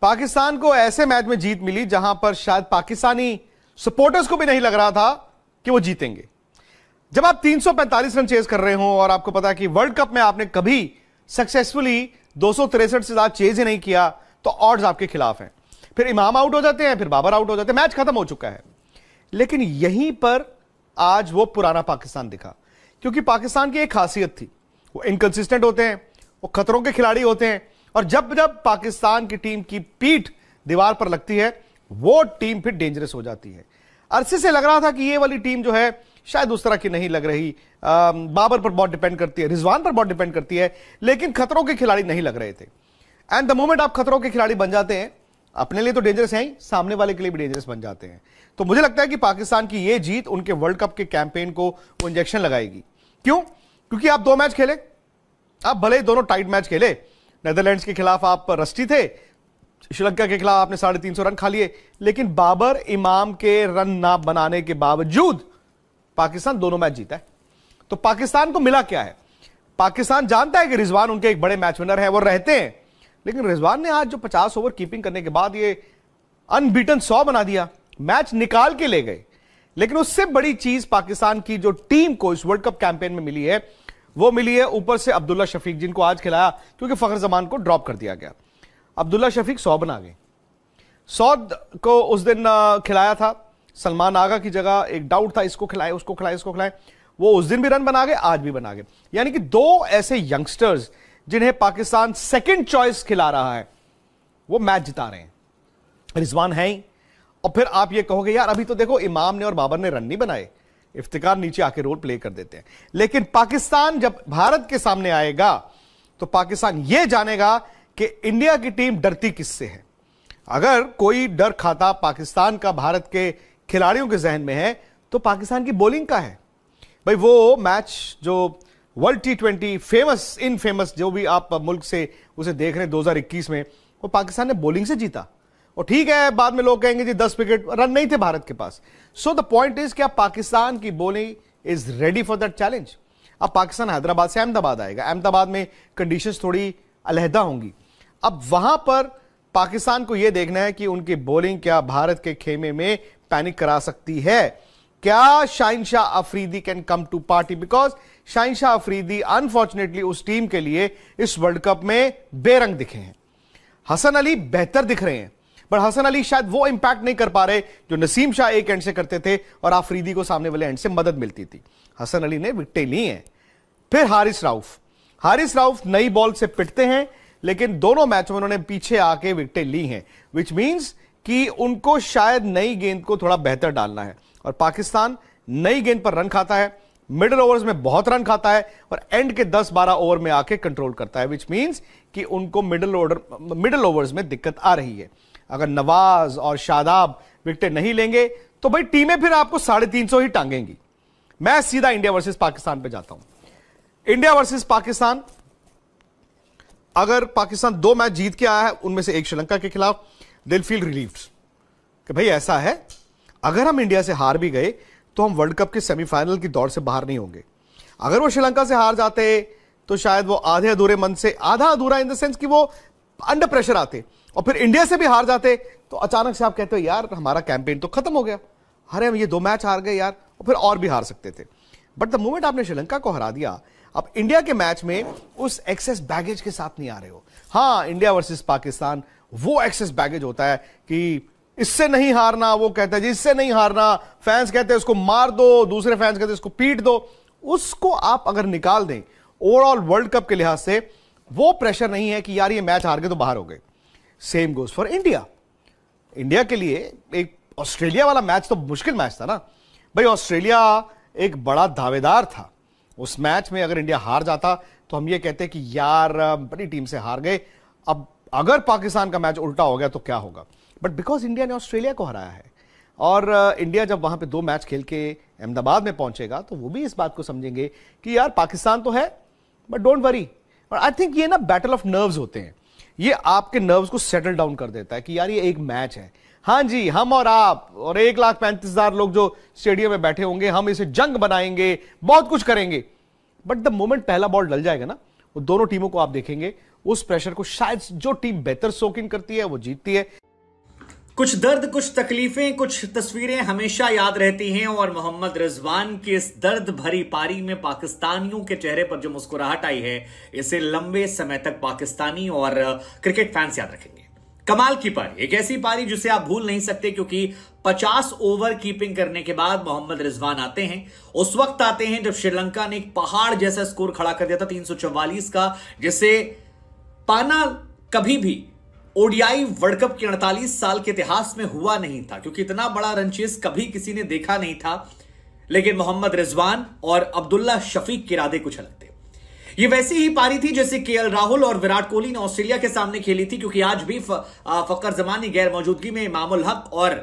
पाकिस्तान को ऐसे मैच में जीत मिली जहां पर शायद पाकिस्तानी सपोर्टर्स को भी नहीं लग रहा था कि वो जीतेंगे। जब आप 345 रन चेज कर रहे हो और आपको पता है कि वर्ल्ड कप में आपने कभी सक्सेसफुली 263 से ज्यादा चेज ही नहीं किया, तो ऑड्स आपके खिलाफ हैं। फिर इमाम आउट हो जाते हैं, फिर बाबर आउट हो जाते हैं, मैच खत्म हो चुका है। लेकिन यहीं पर आज वो पुराना पाकिस्तान दिखा, क्योंकि पाकिस्तान की एक खासियत थी, वो इनकंसिस्टेंट होते हैं, वो खतरों के खिलाड़ी होते हैं, और जब जब पाकिस्तान की टीम की पीठ दीवार पर लगती है वो टीम फिर डेंजरस हो जाती है। अरसे से लग रहा था कि ये वाली टीम जो है शायद उस तरह की नहीं लग रही, बाबर पर बहुत डिपेंड करती है, रिजवान पर बहुत डिपेंड करती है, लेकिन खतरों के खिलाड़ी नहीं लग रहे थे। एंड द मोमेंट आप खतरों के खिलाड़ी बन जाते हैं, अपने लिए तो डेंजरस हैं ही, सामने वाले के लिए भी डेंजरस बन जाते हैं। तो मुझे लगता है कि पाकिस्तान की ये जीत उनके वर्ल्ड कप के कैंपेन को वो इंजेक्शन लगाएगी। क्यों? क्योंकि आप 2 मैच खेले, आप भले दोनों टाइट मैच खेले, नेदरलैंड्स के खिलाफ आप रस्टी थे, श्रीलंका के खिलाफ आपने 350 रन खा लिए, लेकिन बाबर इमाम के रन ना बनाने के बावजूद पाकिस्तान दोनों मैच जीता है। तो पाकिस्तान को मिला क्या है? पाकिस्तान जानता है कि रिजवान उनके एक बड़े मैच विनर हैं, वो रहते हैं, लेकिन रिजवान ने आज जो 50 ओवर कीपिंग करने के बाद ये अनबीटन 100 बना दिया, मैच निकाल के ले गए। लेकिन उससे बड़ी चीज पाकिस्तान की जो टीम को इस वर्ल्ड कप कैंपेन में मिली है, वो मिली है ऊपर से अब्दुल्ला शफीक, जिनको आज खिलाया क्योंकि फखर जमान को ड्रॉप कर दिया गया। अब्दुल्ला शफीक 100 बना गए। 100 को उस दिन खिलाया था सलमान आगा की जगह, एक डाउट था इसको खिलाए उसको खिलाए इसको खिलाए, वो उस दिन भी रन बना गए, आज भी बना गए। यानी कि 2 ऐसे यंगस्टर्स जिन्हें पाकिस्तान सेकंड चॉइस खिला रहा है, वो मैच जिता रहे हैं। रिजवान है ही, और फिर आप ये कहोगे यार अभी तो देखो इमाम ने और बाबर ने रन नहीं बनाए, इफ्तिकार नीचे आके रोल प्ले कर देते हैं। लेकिन पाकिस्तान जब भारत के सामने आएगा तो पाकिस्तान यह जानेगा कि इंडिया की टीम डरती किससे है। अगर कोई डर खाता पाकिस्तान का भारत के खिलाड़ियों के जहन में है तो पाकिस्तान की बॉलिंग का है। भाई वो मैच जो वर्ल्ड T20 फेमस इनफेमस जो भी आप मुल्क से उसे देख रहे हैं 2021 में, वो पाकिस्तान ने बॉलिंग से जीता। और ठीक है, बाद में लोग कहेंगे जी 10 विकेट रन नहीं थे भारत के पास। सो द पॉइंट इज क्या पाकिस्तान की bowling is ready for that challenge. अब पाकिस्तान हैदराबाद से अहमदाबाद आएगा, अहमदाबाद में कंडीशंस थोड़ी अलहदा होंगी। अब वहां पर पाकिस्तान को यह देखना है कि उनकी बॉलिंग क्या भारत के खेमे में पैनिक करा सकती है। क्या Shaheen Shah Afridi can come to party, because Shaheen Shah Afridi unfortunately उस टीम के लिए इस वर्ल्ड कप में बेरंग दिखे हैं। हसन अली बेहतर दिख रहे हैं, पर हसन अली शायद वो इंपैक्ट नहीं कर पा रहे जो नसीम शाह एक एंड से करते थे और अफरीदी को सामने वाले एंड से मदद मिलती थी। हसन अली ने विकेटें ली हैं। फिर हारिस राउफ नई बॉल से पिटते हैं, लेकिन दोनों मैचों में उन्होंने पीछे आके विकेटें ली हैं, विच मींस कि उनको शायद नई गेंद को थोड़ा बेहतर डालना है। और पाकिस्तान नई गेंद पर रन खाता है, मिडिल ओवर्स में बहुत रन खाता है और एंड के 10-12 ओवर में आके कंट्रोल करता है, विच मींस कि उनको मिडिल ओवर्स में दिक्कत आ रही है। अगर नवाज और शादाब विकेटें नहीं लेंगे तो भाई टीमें फिर आपको 350 ही टांगेंगी। मैं सीधा इंडिया वर्सेस पाकिस्तान पे जाता हूं। इंडिया वर्सेस पाकिस्तान, अगर पाकिस्तान 2 मैच जीत के आया है, उनमें से एक श्रीलंका के खिलाफ, दिल फील रिलीव्ड कि भाई ऐसा है, अगर हम इंडिया से हार भी गए तो हम वर्ल्ड कप के सेमीफाइनल की दौड़ से बाहर नहीं होंगे। अगर वो श्रीलंका से हार जाते तो शायद वो आधे अधूरे मन से, आधा अधूरा इन द सेंस कि वो अंडर प्रेशर आते, और फिर इंडिया से भी हार जाते तो अचानक से आप कहते हो यार हमारा कैंपेन तो खत्म हो गया, अरे हम ये 2 मैच हार गए यार, और फिर और भी हार सकते थे। बट द मोमेंट आपने श्रीलंका को हरा दिया, अब इंडिया के मैच में उस एक्सेस बैगेज के साथ नहीं आ रहे हो। हां, इंडिया वर्सेस पाकिस्तान वो एक्सेस बैगेज होता है कि इससे नहीं हारना, वो कहता है जी इससे नहीं हारना, फैंस कहते हैं उसको मार दो, दूसरे फैंस कहते हैं उसको पीट दो। उसको आप अगर निकाल दें ओवरऑल वर्ल्ड कप के लिहाज से, वो प्रेशर नहीं है कि यार ये मैच हार गए तो बाहर हो गए। Same goes for India. India के लिए एक ऑस्ट्रेलिया वाला मैच तो मुश्किल मैच था ना भाई। ऑस्ट्रेलिया एक बड़ा दावेदार था, उस मैच में अगर इंडिया हार जाता तो हम ये कहते कि यार बड़ी टीम से हार गए। अब अगर पाकिस्तान का मैच उल्टा हो गया तो क्या होगा, बट बिकॉज इंडिया ने ऑस्ट्रेलिया को हराया है और इंडिया जब वहां पे 2 मैच खेल के अहमदाबाद में पहुंचेगा तो वो भी इस बात को समझेंगे कि यार पाकिस्तान तो है बट डोंट वरी। और आई थिंक ये ना बैटल ऑफ नर्व्स होते हैं, ये आपके नर्व्स को सेटल डाउन कर देता है कि यार ये एक मैच है। हां जी, हम और आप और 1,35,000 लोग जो स्टेडियम में बैठे होंगे, हम इसे जंग बनाएंगे, बहुत कुछ करेंगे, बट द मोमेंट पहला बॉल डल जाएगा ना, वो दोनों टीमों को आप देखेंगे उस प्रेशर को शायद जो टीम बेहतर सोक इन करती है वो जीतती है। कुछ दर्द, कुछ तकलीफें, कुछ तस्वीरें हमेशा याद रहती हैं और मोहम्मद रिजवान की इस दर्द भरी पारी में पाकिस्तानियों के चेहरे पर जो मुस्कुराहट आई है, इसे लंबे समय तक पाकिस्तानी और क्रिकेट फैंस याद रखेंगे। कमाल की पारी, एक ऐसी पारी जिसे आप भूल नहीं सकते, क्योंकि 50 ओवर कीपिंग करने के बाद मोहम्मद रिजवान आते हैं। उस वक्त आते हैं जब श्रीलंका ने एक पहाड़ जैसा स्कोर खड़ा कर दिया था 344 का, जिसे पाना कभी भी ओडीआई वर्ल्ड कप के 48 साल के इतिहास में हुआ नहीं था, क्योंकि इतना बड़ा रन चेस कभी किसी ने देखा नहीं था। लेकिन मोहम्मद रिजवान और अब्दुल्ला शफीक के इरादे कुछ अलग थे। ये वैसी ही पारी थी जैसे केएल राहुल और विराट कोहली ने ऑस्ट्रेलिया के सामने खेली थी, क्योंकि आज भी फकर जमान की गैर मौजूदगी में इमामुल हक और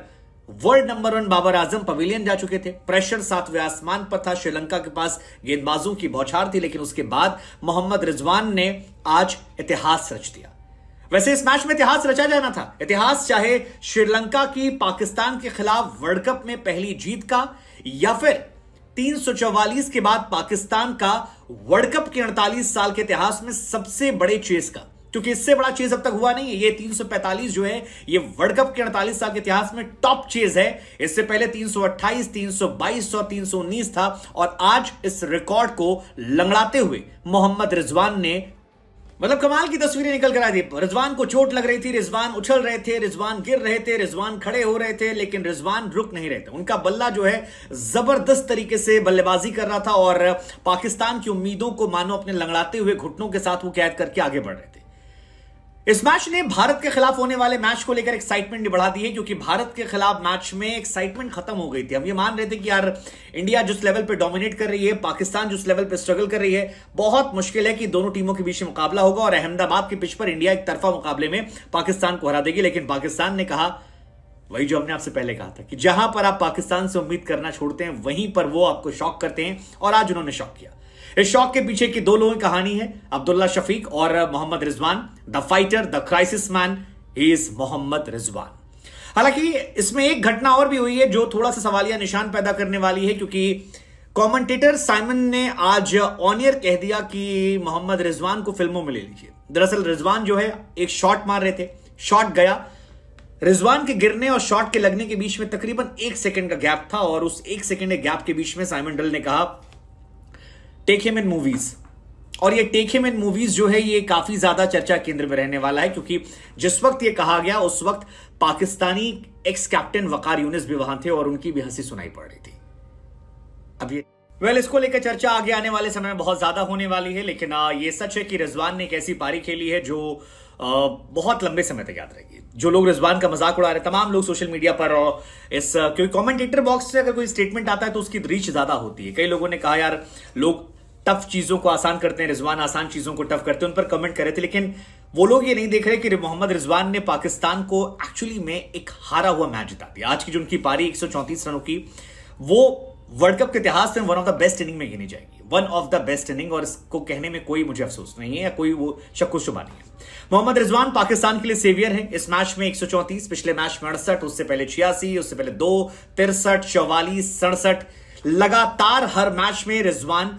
world number 1 Babar Azam pavilion जा चुके थे। प्रेशर 7वें आसमान पर था, श्रीलंका के पास गेंदबाजों की बौछार थी, लेकिन उसके बाद मोहम्मद रिजवान ने आज इतिहास रच दिया। वैसे इस मैच में इतिहास रचा जाना था, इतिहास चाहे श्रीलंका की पाकिस्तान के खिलाफ वर्ल्ड कप में पहली जीत का, या फिर 344 के बाद पाकिस्तान का वर्ल्ड कप के 48 साल के इतिहास में सबसे बड़े चेस का, क्योंकि इससे बड़ा चेस अब तक हुआ नहीं है। ये 345 जो है, ये वर्ल्ड कप के 48 साल के इतिहास में टॉप चेस है। इससे पहले 328, 322 और 319 था, और आज इस रिकॉर्ड को लंगड़ाते हुए मोहम्मद रिजवान ने मतलब कमाल की तस्वीरें निकल कर आई थी। रिजवान को चोट लग रही थी, रिजवान उछल रहे थे, रिजवान गिर रहे थे, रिजवान खड़े हो रहे थे, लेकिन रिजवान रुक नहीं रहे थे। उनका बल्ला जो है जबरदस्त तरीके से बल्लेबाजी कर रहा था और पाकिस्तान की उम्मीदों को मानो अपने लंगड़ाते हुए घुटनों के साथ वो कैद करके आगे बढ़ रहे थे। इस मैच ने भारत के खिलाफ होने वाले मैच को लेकर एक्साइटमेंट बढ़ा दी है, क्योंकि भारत के खिलाफ मैच में एक्साइटमेंट खत्म हो गई थी। हम ये मान रहे थे कि यार इंडिया जिस लेवल पे डोमिनेट कर रही है, पाकिस्तान जिस लेवल पे स्ट्रगल कर रही है, बहुत मुश्किल है कि दोनों टीमों के बीच में मुकाबला होगा और अहमदाबाद के पिच पर इंडिया एक तरफा मुकाबले में पाकिस्तान को हरा देगी। लेकिन पाकिस्तान ने कहा वही जो हमने आपसे पहले कहा था कि जहां पर आप पाकिस्तान से उम्मीद करना छोड़ते हैं, वहीं पर वो आपको शॉक करते हैं, और आज उन्होंने शॉक किया। इस शॉक के पीछे की दो लोगों की कहानी है, अब्दुल्ला शफीक और Mohammad Rizwan. The fighter, the crisis man, he is Mohammad Rizwan. हालांकि इसमें एक घटना और भी हुई है जो थोड़ा सा सवालिया निशान पैदा करने वाली है, क्योंकि कमेंटेटर साइमन ने आज ऑन एयर कह दिया कि मोहम्मद रिजवान को फिल्मों में ले लीजिए। दरअसल रिजवान जो है एक शॉट मार रहे थे, शॉट गया, रिजवान के गिरने और शॉट के लगने के बीच में तकरीबन 1 सेकंड का गैप था, और उस 1 सेकंड के गैप के बीच में साइमन डल ने कहा टेक हिम इन मूवीज। और ये टेक हिम इन मूवीज जो है, ये काफी ज्यादा चर्चा केंद्र में रहने वाला है, क्योंकि जिस वक्त ये कहा गया उस वक्त पाकिस्तानी एक्स कैप्टन वकार यूनिस भी वहां थे और उनकी भी हंसी सुनाई पड़ रही थी। अब ये इसको लेकर चर्चा आगे आने वाले समय में बहुत ज्यादा होने वाली है, लेकिन ये सच है कि रिजवान ने एक ऐसी पारी खेली है जो बहुत लंबे समय तक याद रहेगी। जो लोग रिजवान का मजाक उड़ा रहे हैं, तमाम लोग सोशल मीडिया पर, और क्योंकि कमेंटेटर बॉक्स से अगर कोई स्टेटमेंट आता है तो उसकी रीच ज्यादा होती है। कई लोगों ने कहा यार लोग टफ चीजों को आसान करते हैं, रिजवान आसान चीजों को टफ करते हैं, उन पर कमेंट कर रहे थे। लेकिन वो लोग ये नहीं देख रहे कि मोहम्मद रिजवान ने पाकिस्तान को एक्चुअली में एक हारा हुआ मैच जिता दिया। आज की जो उनकी पारी 134 रनों की, वो वर्ल्ड कप के इतिहास में one of the best inning में गिनी जाएगी, one of the best inning, और इसको कहने में कोई मुझे अफसोस नहीं है या कोई वो शक्को शुबा नहीं है। मोहम्मद रिजवान पाकिस्तान के लिए सेवियर है। इस मैच में 134, पिछले मैच में 68, उससे पहले 86, उससे पहले 2, 63, 44, 67, लगातार हर मैच में रिजवान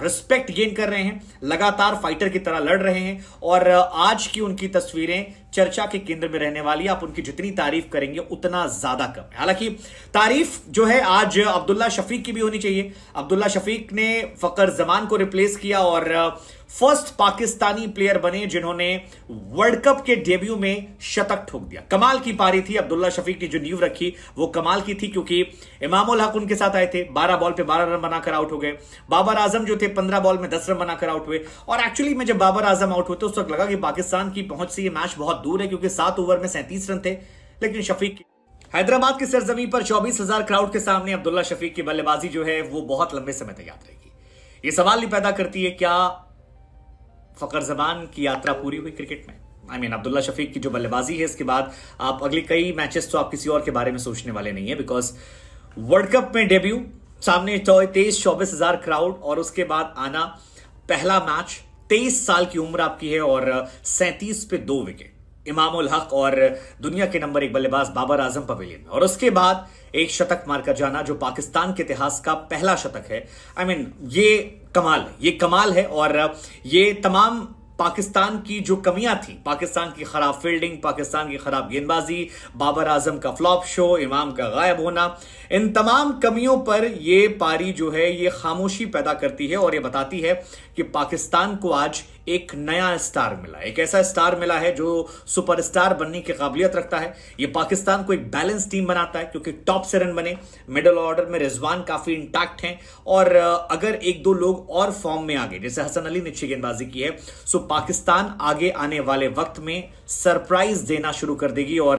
रिस्पेक्ट गेन कर रहे हैं, लगातार फाइटर की तरह लड़ रहे हैं, और आज की उनकी तस्वीरें चर्चा के केंद्र में रहने वाली है। आप उनकी जितनी तारीफ करेंगे उतना ज्यादा कम है। हालांकि तारीफ जो है आज अब्दुल्ला शफीक की भी होनी चाहिए। अब्दुल्ला शफीक ने फकर जमान को रिप्लेस किया और फर्स्ट पाकिस्तानी प्लेयर बने जिन्होंने वर्ल्ड कप के डेब्यू में शतक ठोक दिया। कमाल की पारी थी। अब्दुल्ला शफीक ने जो नींव रखी वो कमाल की थी, क्योंकि इमामुल हक उनके साथ आए थे, 12 बॉल पे 12 रन बनाकर आउट हो गए। बाबर आजम जो थे 15 बॉल में 10 रन बनाकर आउट हुए। और एक्चुअली में जब बाबर आजम आउट हुए तो उस वक्त लगा कि पाकिस्तान की पहुंच से ये मैच बहुत दूर है, क्योंकि 7 ओवर में 37 रन थे। लेकिन शफीक हैदराबाद की सरजमी पर 24,000 क्राउड के सामने अब्दुल्ला शफीक की बल्लेबाजी जो है वो बहुत लंबे समय तक याद रहेगी। ये सवाल नहीं पैदा करती है क्या फकर जमान की यात्रा पूरी हुई क्रिकेट में? अब्दुल्ला शफीक की जो बल्लेबाजी है, इसके बाद आप अगली कई मैचेस तो आप किसी और के बारे में सोचने वाले नहीं है, बिकॉज वर्ल्ड कप में डेब्यू, सामने 23-24,000 क्राउड, और उसके बाद आना पहला मैच, 23 साल की उम्र आपकी है और 37 पे 2 विकेट, इमामुल हक और दुनिया के नंबर 1 बल्लेबाज बाबर आजम पवेलियन में, और उसके बाद एक शतक मारकर जाना जो पाकिस्तान के इतिहास का पहला शतक है। ये कमाल है, ये कमाल है। और ये तमाम पाकिस्तान की जो कमियां थी, पाकिस्तान की खराब फील्डिंग, पाकिस्तान की खराब गेंदबाजी, बाबर आजम का फ्लॉप शो, इमाम का गायब होना, इन तमाम कमियों पर यह पारी जो है ये खामोशी पैदा करती है और यह बताती है कि पाकिस्तान को आज एक नया स्टार मिला, एक ऐसा स्टार मिला है जो सुपरस्टार बनने की काबिलियत रखता है। यह पाकिस्तान को एक बैलेंस टीम बनाता है क्योंकि टॉप से रन बने, मिडिल ऑर्डर में रिजवान काफी इंटैक्ट हैं और अगर एक दो लोग और फॉर्म में आ गए, जैसे हसन अली ने अच्छी गेंदबाजी की है, सो पाकिस्तान आगे आने वाले वक्त में सरप्राइज देना शुरू कर देगी और